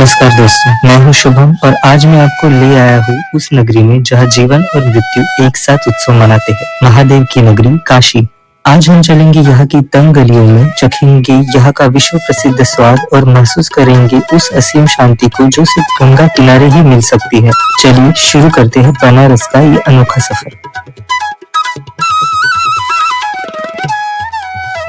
नमस्कार दोस्तों, मैं हूँ शुभम और आज मैं आपको ले आया हूँ उस नगरी में जहाँ जीवन और मृत्यु एक साथ उत्सव मनाते हैं, महादेव की नगरी काशी। आज हम चलेंगे यहाँ की तंग गलियों में, चखेंगे यहाँ का विश्व प्रसिद्ध स्वाद और महसूस करेंगे उस असीम शांति को जो सिर्फ गंगा किनारे ही मिल सकती है। चलिए शुरू करते हैं बनारस का ये अनोखा सफर।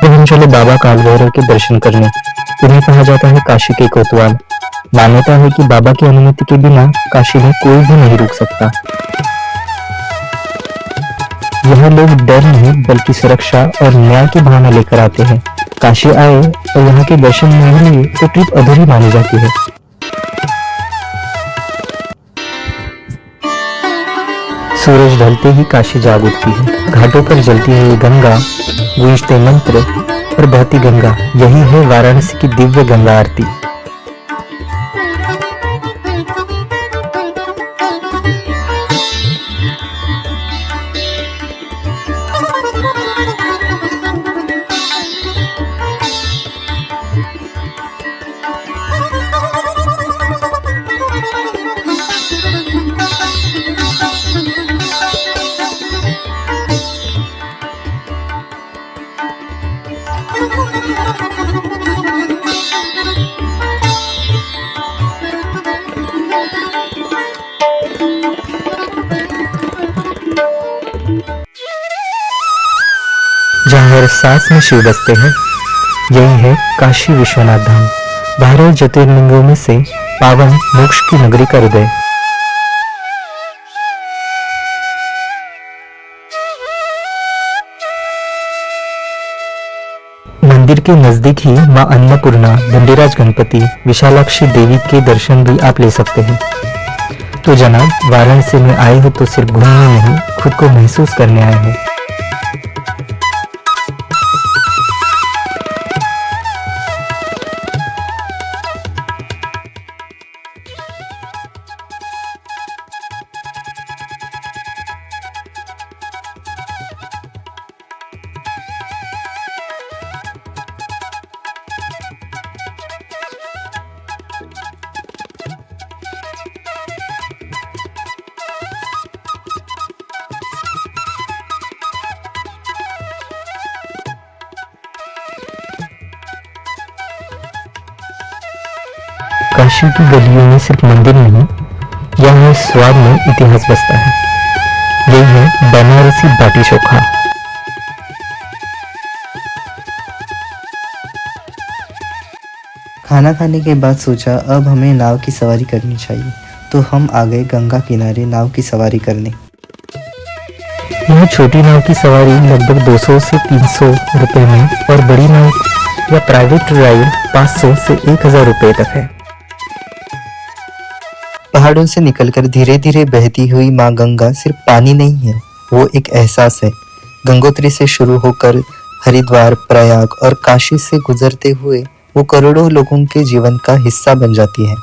तो हम चले बाबा काल भैरव के दर्शन करने। उन्हें कहा जाता है काशी के कोतवाल। मान्यता है कि बाबा की अनुमति के बिना काशी में कोई भी नहीं रुक सकता। यह लोग डर नहीं बल्कि सुरक्षा और न्याय की भावना लेकर आते हैं। काशी आए और यहाँ के दर्शन नहीं लिए तो ट्रिप अधूरी मानी जाती है। सूरज ढलते ही काशी जाग उठती है। घाटों पर जलती हुई गंगा, गूंजते मंत्र और बहती गंगा, यही है वाराणसी की दिव्य गंगा आरती। जहाँ हर सांस में शिव बसते हैं, यही है काशी विश्वनाथ धाम, 12 ज्योतिर्लिंगों में से पावन मोक्ष की नगरी का हृदय। मंदिर के नजदीक ही मां अन्नपूर्णा, दंडीराज गणपति, विशालाक्षी देवी के दर्शन भी आप ले सकते हैं। तो जनाब, वाराणसी में आए हो तो सिर्फ घूमने नहीं, खुद को महसूस करने आए हैं। काशी की गलियों में सिर्फ मंदिर नहीं, यहाँ स्वाद में इतिहास बसता है। यही है बनारसी बाटी चोखा। खाना खाने के बाद सोचा अब हमें नाव की सवारी करनी चाहिए, तो हम आ गए गंगा किनारे नाव की सवारी करने। यह छोटी नाव की सवारी लगभग 200 से 300 रुपए में और बड़ी नाव या प्राइवेट राइड 500 से 1000 रुपए तक है। पहाड़ों से निकलकर धीरे धीरे बहती हुई माँ गंगा सिर्फ पानी नहीं है, वो एक एहसास है। गंगोत्री से शुरू होकर हरिद्वार, प्रयाग और काशी से गुजरते हुए वो करोड़ों लोगों के जीवन का हिस्सा बन जाती है।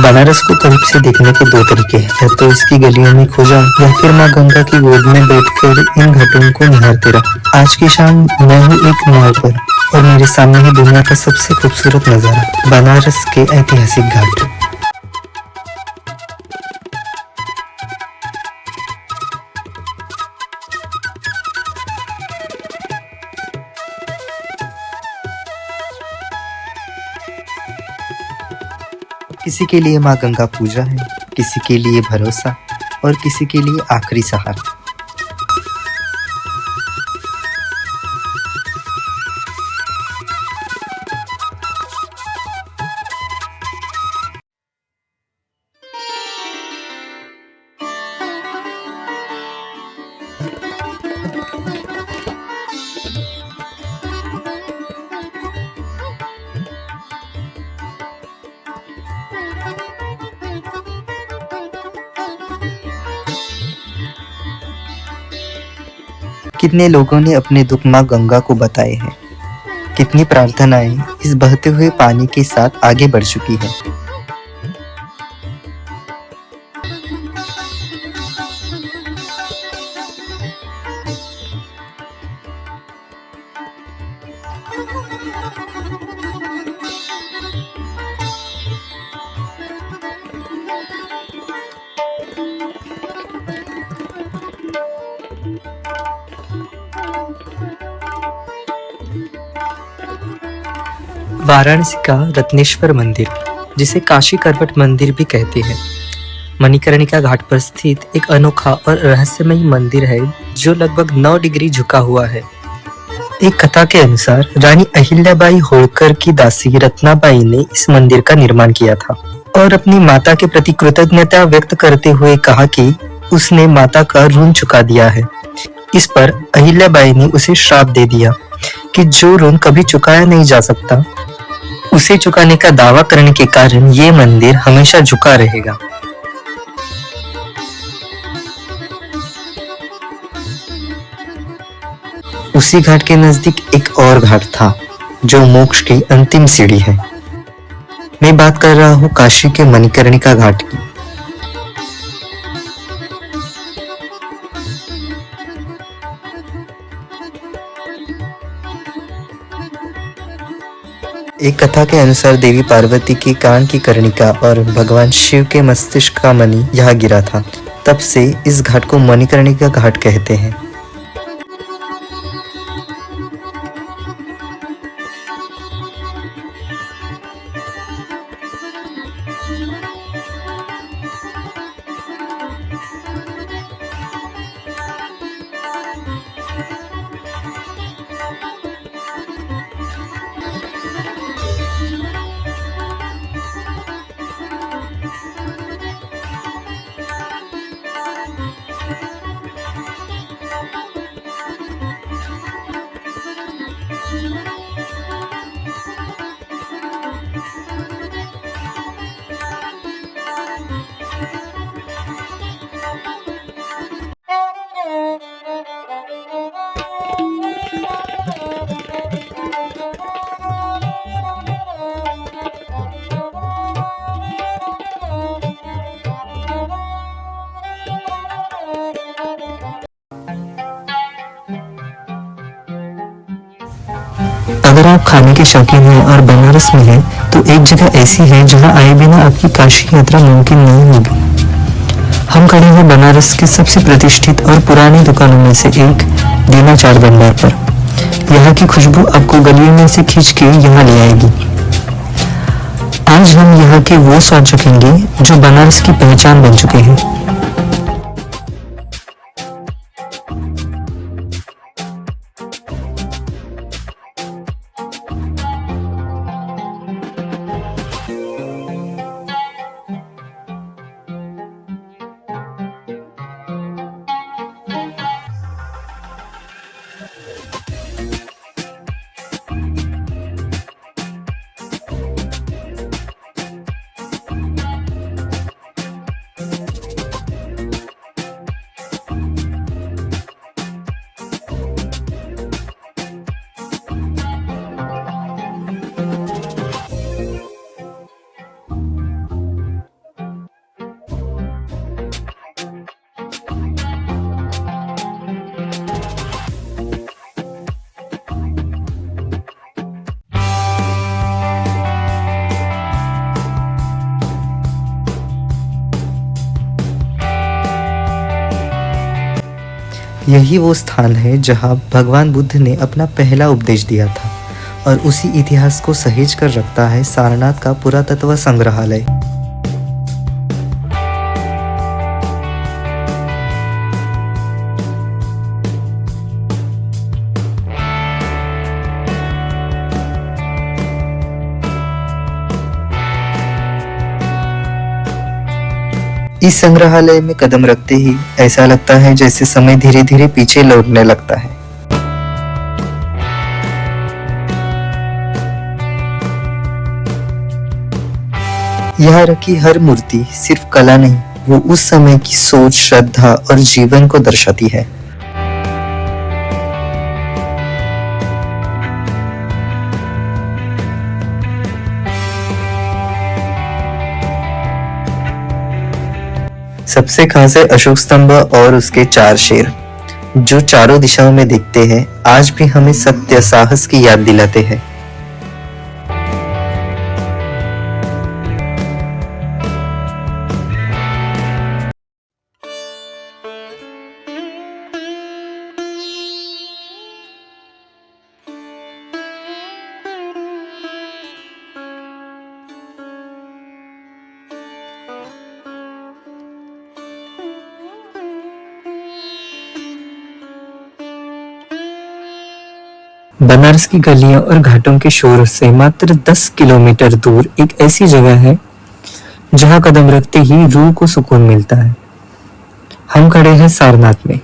बनारस को करीब से देखने के 2 तरीके हैं, या तो इसकी गलियों में खो जाओ या फिर माँ गंगा की गोद में बैठकर इन घाटों को निहारते रहो। आज की शाम मैं हूँ एक नाव पर और मेरे सामने है दुनिया का सबसे खूबसूरत नजारा, बनारस के ऐतिहासिक घाट। किसी के लिए माँ गंगा पूजा है, किसी के लिए भरोसा और किसी के लिए आखिरी सहारा। कितने लोगों ने अपने दुख माँ गंगा को बताए हैं, कितनी प्रार्थनाएं इस बहते हुए पानी के साथ आगे बढ़ चुकी है। वाराणसी का रत्नेश्वर मंदिर, जिसे काशी करवट मंदिर भी कहते हैं, मणिकर्णिका घाट पर स्थित एक अनोखा और रहस्यमयी मंदिर है जो लगभग 9 डिग्री झुका हुआ है। एक कथा के अनुसार रानी अहिल्याबाई होळकर की दासी रत्नाबाई ने इस मंदिर का निर्माण किया था और अपनी माता के प्रति कृतज्ञता व्यक्त करते हुए कहा कि उसने माता का ऋण चुका दिया है। इस पर अहिल्याबाई ने उसे श्राप दे दिया कि जो ऋण कभी चुकाया नहीं जा सकता, उसे चुकाने का दावा करने के कारण ये मंदिर हमेशा झुका रहेगा। उसी घाट के नजदीक एक और घाट था जो मोक्ष की अंतिम सीढ़ी है। मैं बात कर रहा हूँ काशी के मणिकर्णिका घाट की। एक कथा के अनुसार देवी पार्वती की कान की कर्णिका और भगवान शिव के मस्तिष्क का मणि यहाँ गिरा था। तब से इस घाट को मणिकर्णिका घाट कहते हैं। अगर आप खाने के शौकीन हैं और बनारस में हैं, तो एक जगह ऐसी है जहां आए बिना आपकी काशी यात्रा मुमकिन नहीं होगी। हम खड़े हैं बनारस के सबसे प्रतिष्ठित और पुरानी दुकानों में से एक दीना चाट भंडार पर। यहाँ की खुशबू आपको गलियों में से खींच के यहाँ ले आएगी। आज हम यहाँ के वो स्वाद चखेंगे जो बनारस की पहचान बन चुके हैं। यही वो स्थान है जहां भगवान बुद्ध ने अपना पहला उपदेश दिया था और उसी इतिहास को सहेज कर रखता है सारनाथ का पुरातत्व संग्रहालय। इस संग्रहालय में कदम रखते ही ऐसा लगता है जैसे समय धीरे धीरे पीछे लौटने लगता है। यहाँ रखी हर मूर्ति सिर्फ कला नहीं, वो उस समय की सोच, श्रद्धा और जीवन को दर्शाती है। सबसे खास है अशोक स्तंभ और उसके 4 शेर। जो चारों दिशाओं में दिखते हैं, आज भी हमें सत्य साहस की याद दिलाते हैं। बनारस की गलियां और घाटों के शोर से मात्र 10 किलोमीटर दूर एक ऐसी जगह है जहां कदम रखते ही रूह को सुकून मिलता है। हम खड़े हैं सारनाथ में।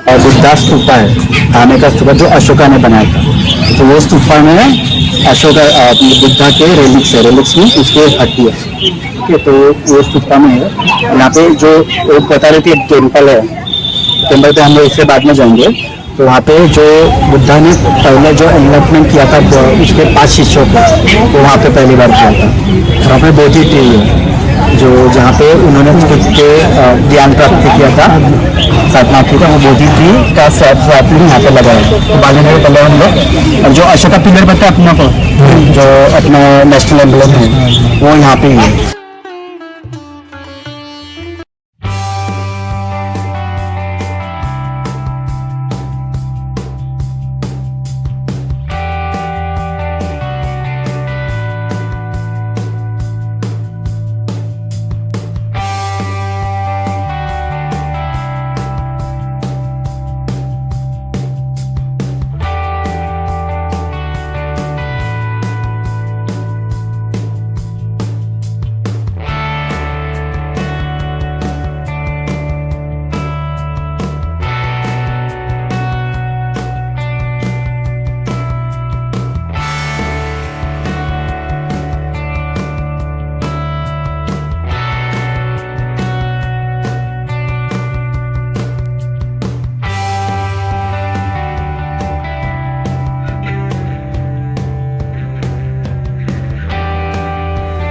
और बुद्धा स्तूपा है, आने का स्तूपा जो अशोका ने बनाया था। तो वो स्तूपा में अशोका बुद्धा के रेलिक्स में उसके हड्डी है। ठीक है, तो वो स्तूपा में है। यहाँ पे जो वो बता रही थी टेम्पल है, टेम्पल पे हम लोग इससे बाद में जाएंगे। तो वहाँ पे जो बुद्धा ने पहले जो एनलाइटमेंट किया था उसके 5 शिष्यों को, वो वहाँ पे पहली बार किया था। वहाँ पे बोधि ट्री है जो जहाँ पे उन्होंने खुद के ज्ञान प्राप्त किया था, साधना की था। वो बोधि ट्री का सैपलिंग यहाँ पे लगा है। तो बालीनगर पहले हम लोग, और जो अशोका पिलर बताया अपना को, जो अपना नेशनल एम्बलम है, वो यहाँ पे ही है।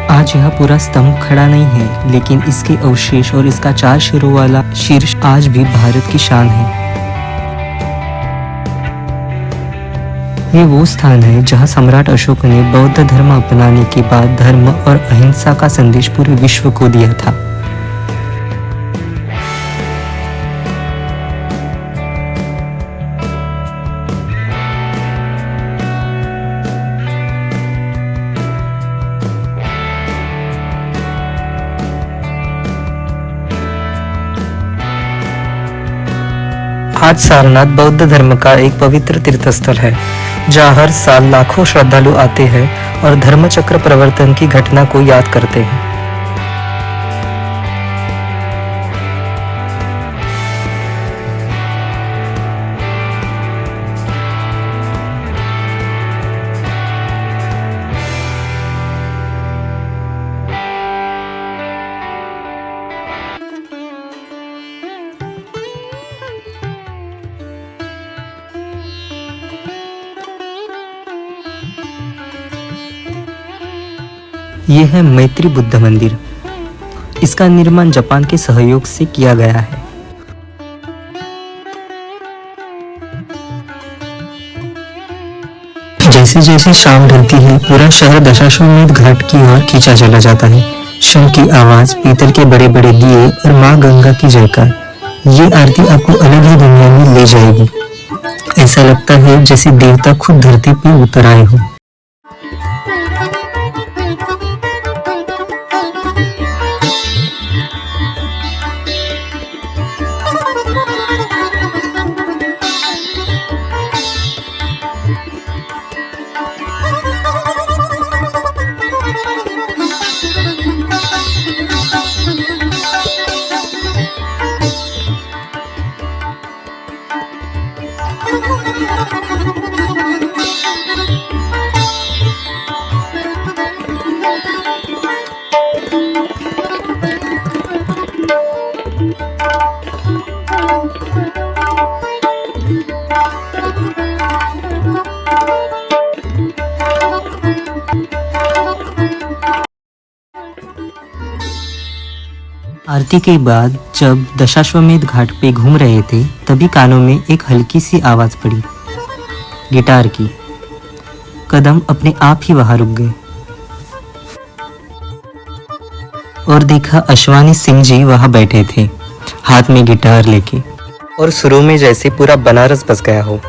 आज यह पूरा स्तंभ खड़ा नहीं है, लेकिन इसके अवशेष और इसका 4 सिरों वाला शीर्ष आज भी भारत की शान है। ये वो स्थान है जहां सम्राट अशोक ने बौद्ध धर्म अपनाने के बाद धर्म और अहिंसा का संदेश पूरे विश्व को दिया था। आज सारनाथ बौद्ध धर्म का एक पवित्र तीर्थस्थल है, जहाँ हर साल लाखों श्रद्धालु आते हैं और धर्मचक्र प्रवर्तन की घटना को याद करते हैं। ये है मैत्री बुद्ध मंदिर। इसका निर्माण जापान के सहयोग से किया गया है। जैसे जैसे शाम ढलती है, पूरा शहर दशाश्वमेध घाट की ओर खींचा चला जाता है। शंख की आवाज, पीतल के बड़े बड़े दिए और माँ गंगा की जयकार। ये आरती आपको अलग ही दुनिया में ले जाएगी। ऐसा लगता है जैसे देवता खुद धरती पर उतर आए हो। आरती के बाद जब दशाश्वमेध घाट पे घूम रहे थे तभी कानों में एक हल्की सी आवाज पड़ी, गिटार की। कदम अपने आप ही वहां रुक गए और देखा अश्वानी सिंह जी वहां बैठे थे, हाथ में गिटार लेके, और शुरू में जैसे पूरा बनारस बस गया हो।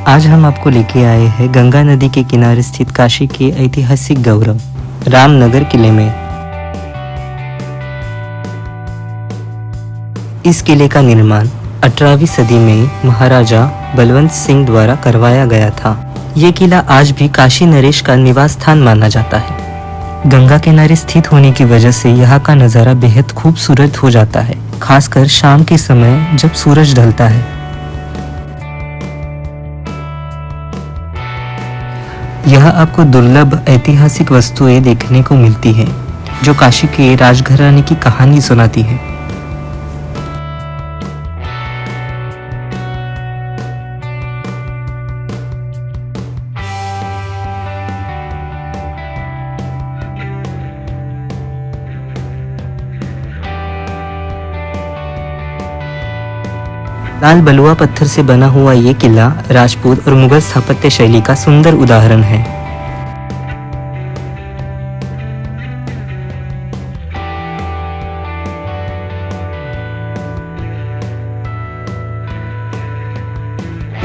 आज हम आपको लेके आए हैं गंगा नदी के किनारे स्थित काशी के ऐतिहासिक गौरव रामनगर किले में। इस किले का निर्माण 18वीं सदी में महाराजा बलवंत सिंह द्वारा करवाया गया था। ये किला आज भी काशी नरेश का निवास स्थान माना जाता है। गंगा किनारे स्थित होने की वजह से यहाँ का नज़ारा बेहद खूबसूरत हो जाता है, खासकर शाम के समय जब सूरज ढलता है। यहाँ आपको दुर्लभ ऐतिहासिक वस्तुएं देखने को मिलती हैं, जो काशी के राजघराने की कहानी सुनाती है। लाल बलुआ पत्थर से बना हुआ ये किला राजपूत और मुगल स्थापत्य शैली का सुंदर उदाहरण है।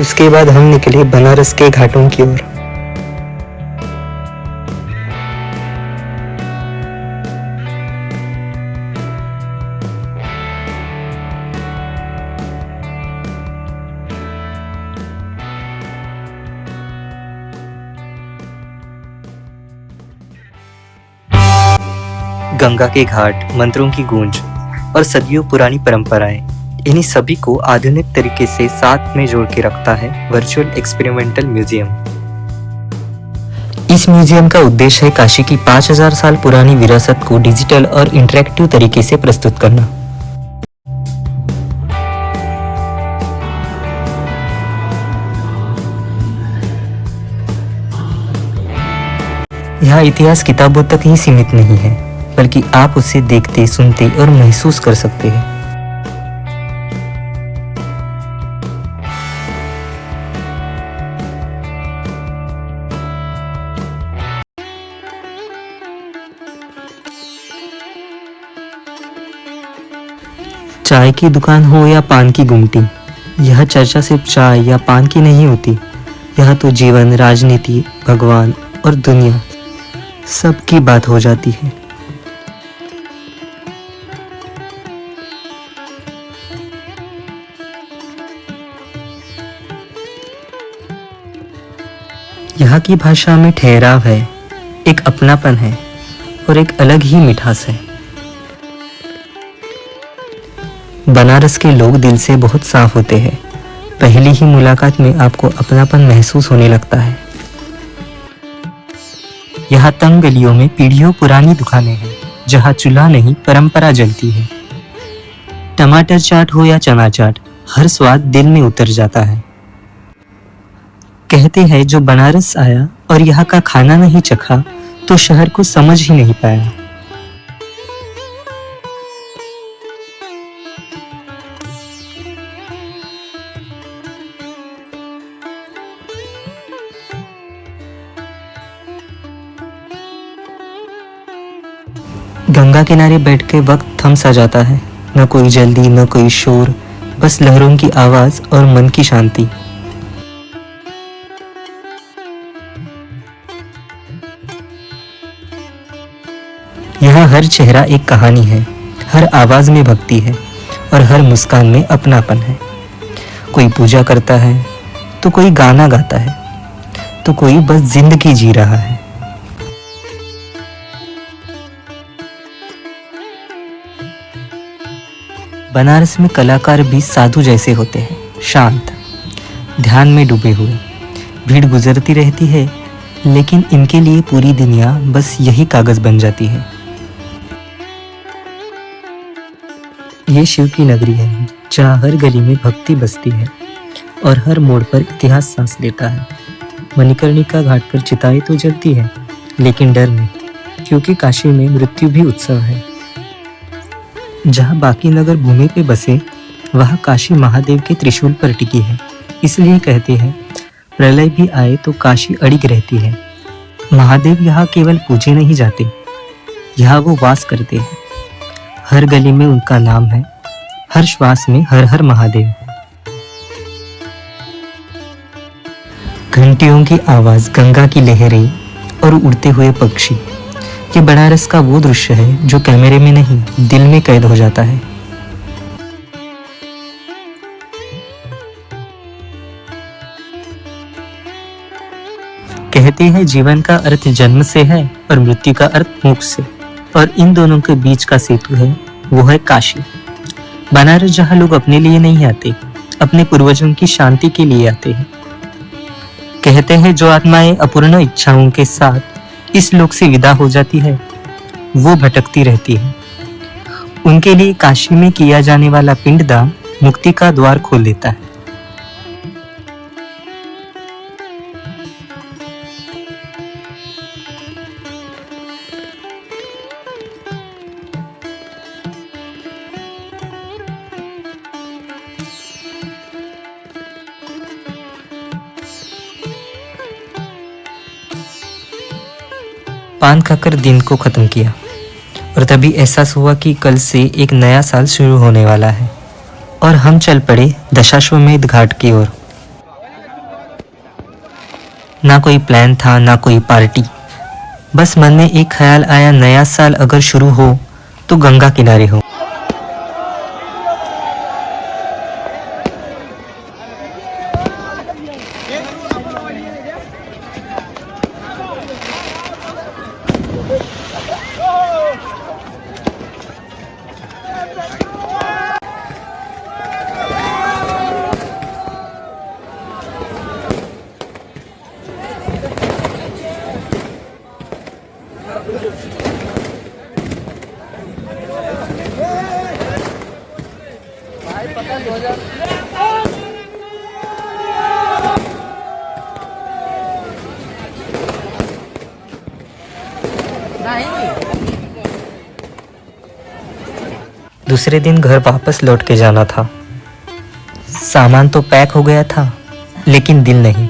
उसके बाद हम निकले बनारस के घाटों की ओर। गंगा के घाट, मंत्रों की गूंज और सदियों पुरानी परंपराएं, इन्हीं सभी को आधुनिक तरीके से साथ में जोड़ के रखता है वर्चुअल एक्सपेरिमेंटल म्यूजियम। इस म्यूजियम का उद्देश्य है काशी की 5000 साल पुरानी विरासत को डिजिटल और इंटरेक्टिव तरीके से प्रस्तुत करना। यह इतिहास किताबों तक ही सीमित नहीं है, बल्कि आप उसे देखते, सुनते और महसूस कर सकते हैं। चाय की दुकान हो या पान की गुमटी, यह चर्चा सिर्फ चाय या पान की नहीं होती। यह तो जीवन, राजनीति, भगवान और दुनिया सबकी बात हो जाती है। यहाँ की भाषा में ठहराव है, एक अपनापन है और एक अलग ही मिठास है। बनारस के लोग दिल से बहुत साफ होते हैं। पहली ही मुलाकात में आपको अपनापन महसूस होने लगता है। यहाँ तंग गलियों में पीढ़ियों पुरानी दुकानें हैं, जहाँ चूल्हा नहीं परंपरा जलती है। टमाटर चाट हो या चना चाट, हर स्वाद दिल में उतर जाता है। कहते हैं जो बनारस आया और यहाँ का खाना नहीं चखा तो शहर को समझ ही नहीं पाया। गंगा किनारे बैठ के वक्त थम सा जाता है, न कोई जल्दी न कोई शोर, बस लहरों की आवाज और मन की शांति। यहाँ हर चेहरा एक कहानी है, हर आवाज में भक्ति है और हर मुस्कान में अपनापन है। कोई पूजा करता है तो कोई गाना गाता है तो कोई बस जिंदगी जी रहा है। बनारस में कलाकार भी साधु जैसे होते हैं, शांत, ध्यान में डूबे हुए। भीड़ गुजरती रहती है, लेकिन इनके लिए पूरी दुनिया बस यही कागज बन जाती है। ये शिव की नगरी है, जहाँ हर गली में भक्ति बसती है और हर मोड़ पर इतिहास सांस लेता है। मणिकर्णिका घाट पर चिताएं तो जलती है, लेकिन डर में, क्योंकि काशी में मृत्यु भी उत्सव है। जहाँ बाकी नगर भूमि पे बसे, वह काशी महादेव के त्रिशूल पर टिकी है। इसलिए कहते हैं प्रलय भी आए तो काशी अड़िग रहती है। महादेव यहाँ केवल पूजे नहीं जाते, यहाँ वो वास करते हैं। हर गली में उनका नाम है, हर श्वास में हर हर महादेव। घंटियों की आवाज, गंगा की लहरें और उड़ते हुए पक्षी, ये बनारस का वो दृश्य है जो कैमरे में नहीं, दिल में कैद हो जाता है। कहते हैं जीवन का अर्थ जन्म से है और मृत्यु का अर्थ मोक्ष से, और इन दोनों के बीच का सेतु है, वो है काशी। बनारस जहाँ लोग अपने लिए नहीं आते, अपने पूर्वजों की शांति के लिए आते हैं। कहते हैं जो आत्माएं अपूर्ण इच्छाओं के साथ इस लोक से विदा हो जाती है, वो भटकती रहती है। उनके लिए काशी में किया जाने वाला पिंडदान मुक्ति का द्वार खोल देता है। पान खाकर दिन को खत्म किया और तभी एहसास हुआ कि कल से एक नया साल शुरू होने वाला है, और हम चल पड़े दशाश्वमेध घाट की ओर। ना कोई प्लान था, ना कोई पार्टी, बस मन में एक ख्याल आया, नया साल अगर शुरू हो तो गंगा किनारे हो। दूसरे दिन घर वापस लौट के जाना था। सामान तो पैक हो गया था, लेकिन दिल नहीं।